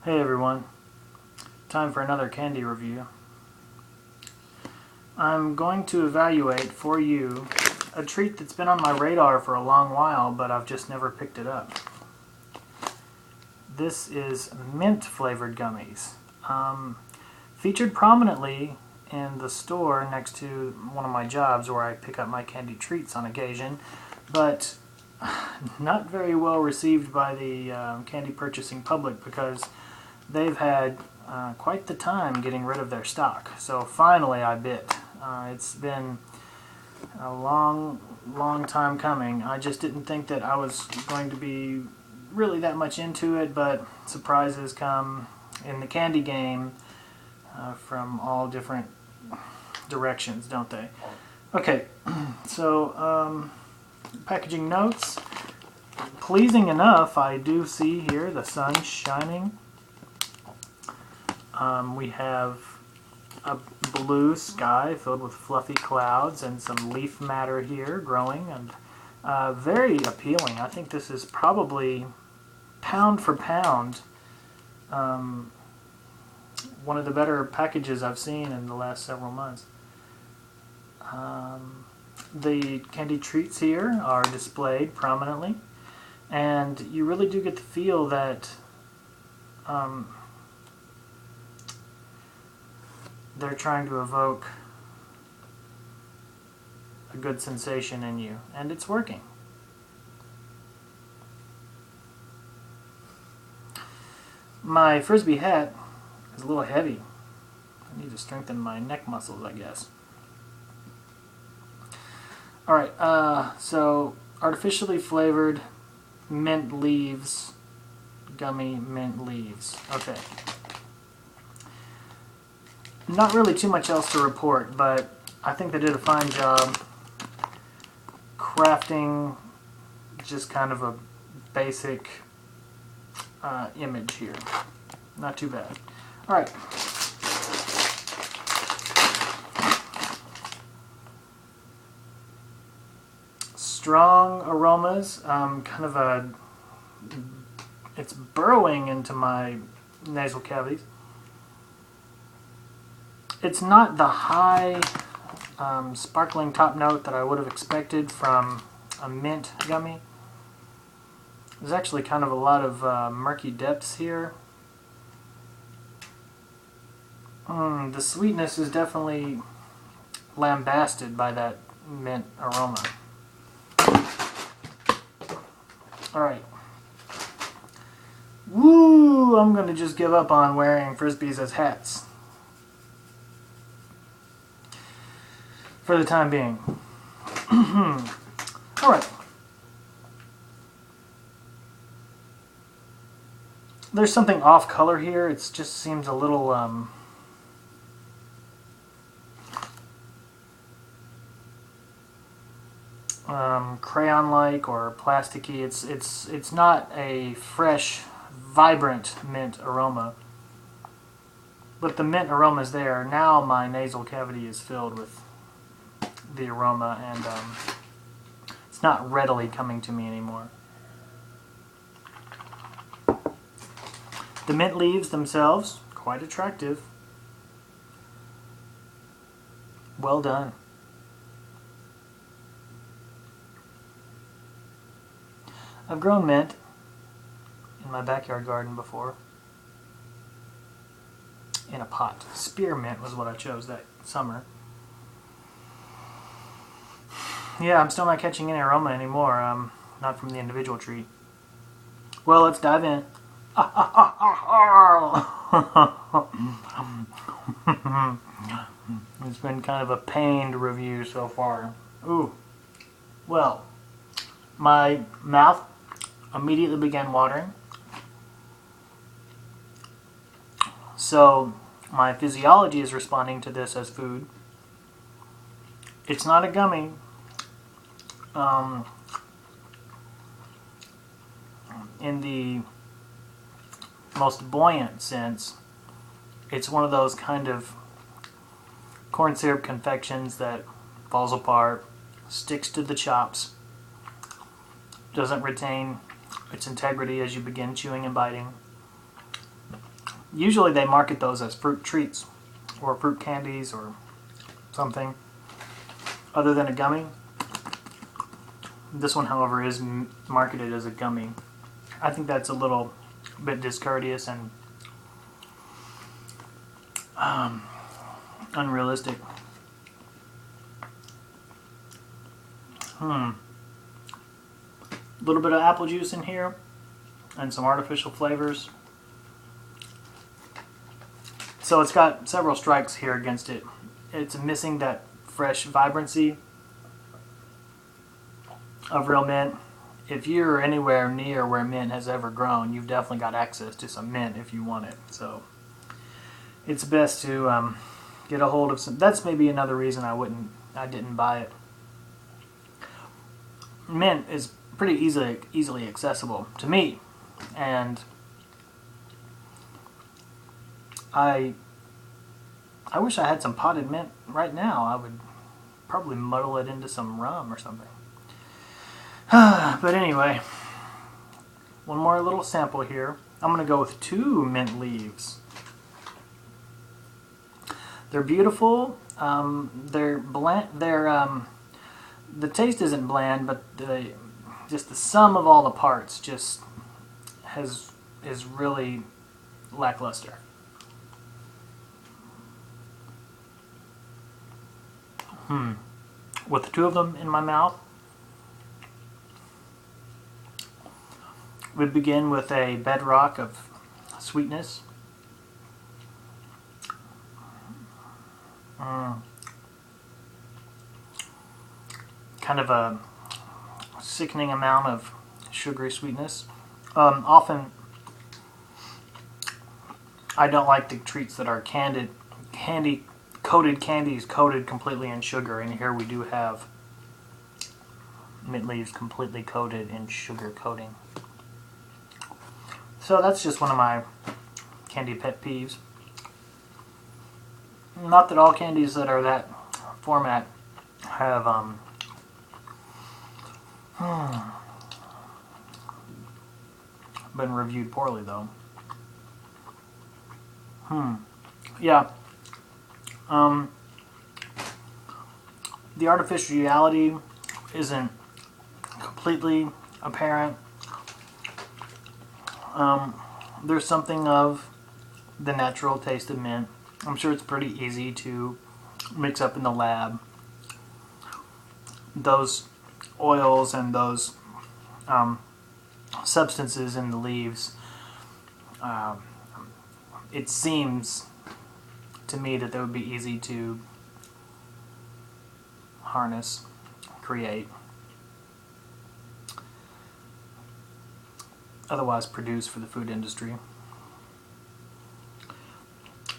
Hey everyone, time for another candy review. I'm going to evaluate for you a treat that's been on my radar for a long while, but I've just never picked it up. This is mint flavored gummies. Featured prominently in the store next to one of my jobs where I pick up my candy treats on occasion, but not very well received by the candy purchasing public because they've had quite the time getting rid of their stock. So finally I bit. It's been a long time coming. I just didn't think that I was going to be really that much into it, but surprises come in the candy game from all different directions, don't they? Okay, so packaging notes. Pleasing enough, I do see here the sun shining. We have a blue sky filled with fluffy clouds and some leaf matter here growing, and very appealing. I think this is probably, pound for pound, one of the better packages I've seen in the last several months. The candy treats here are displayed prominently, and you really do get the feel that they're trying to evoke a good sensation in you, and it's working. My Frisbee hat is a little heavy. I need to strengthen my neck muscles, I guess. Alright, so artificially flavored mint leaves, gummy mint leaves. Okay. Not really too much else to report, but I think they did a fine job crafting just kind of a basic image here. Not too bad. Alright. Strong aromas, kind of it's burrowing into my nasal cavities. It's not the high sparkling top note that I would have expected from a mint gummy. There's actually kind of a lot of murky depths here. The sweetness is definitely lambasted by that mint aroma. Alright. Woo! I'm going to just give up on wearing Frisbees as hats. For the time being. Alright. There's something off color here. It just seems a little crayon-like or plasticky. It's not a fresh, vibrant mint aroma. But the mint aroma is there. Now my nasal cavity is filled with the aroma, and it's not readily coming to me anymore. The mint leaves themselves, quite attractive. Well done. I've grown mint in my backyard garden before. In a pot. Spearmint was what I chose that summer. Yeah, I'm still not catching any aroma anymore, not from the individual treat. Well, let's dive in. It's been kind of a pained review so far. Ooh. Well, my mouth immediately began watering. So, my physiology is responding to this as food. It's not a gummy. In the most buoyant sense, it's one of those kind of corn syrup confections that falls apart, sticks to the chops, doesn't retain its integrity as you begin chewing and biting. Usually they market those as fruit treats or fruit candies or something other than a gummy. This one, however, is marketed as a gummy. I think that's a little bit discourteous and unrealistic. A little bit of apple juice in here and some artificial flavors. So it's got several strikes here against it. It's missing that fresh vibrancy of real mint. If you're anywhere near where mint has ever grown, you've definitely got access to some mint if you want it. So it's best to get a hold of some. That's maybe another reason I didn't buy it. Mint is pretty easily accessible to me, and I wish I had some potted mint right now. I would probably muddle it into some rum or something. But anyway, one more little sample here. I'm going to go with 2 mint leaves. They're beautiful. They're bland. The taste isn't bland, but just the sum of all the parts just is really lackluster. With 2 of them in my mouth, we begin with a bedrock of sweetness. Kind of a sickening amount of sugary sweetness. Often, I don't like the treats that are coated candies coated completely in sugar, and here we do have mint leaves completely coated in sugar coating. So that's just one of my candy pet peeves. Not that all candies that are that format have been reviewed poorly, though. Yeah. The artificiality isn't completely apparent. There's something of the natural taste of mint. I'm sure it's pretty easy to mix up in the lab. Those oils and those substances in the leaves, it seems to me that they would be easy to harness, create, otherwise produce for the food industry.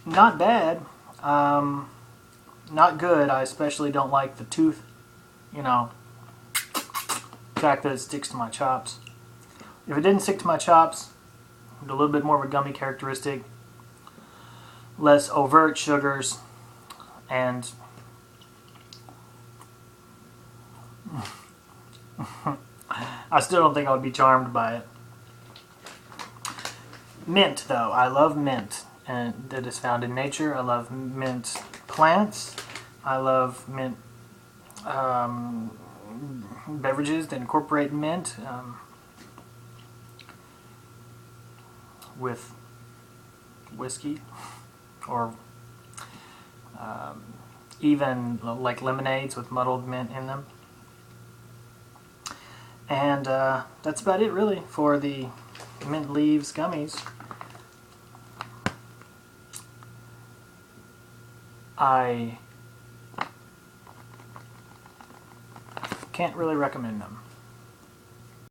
Not bad, not good. I especially don't like the tooth, fact that it sticks to my chops. If it didn't stick to my chops, a little bit more of a gummy characteristic, less overt sugars, and I still don't think I would be charmed by it. Mint, though. I love mint, and that is found in nature. I love mint plants. I love mint beverages that incorporate mint with whiskey, or even like lemonades with muddled mint in them. And that's about it, really, for the mint leaves gummies. I can't really recommend them.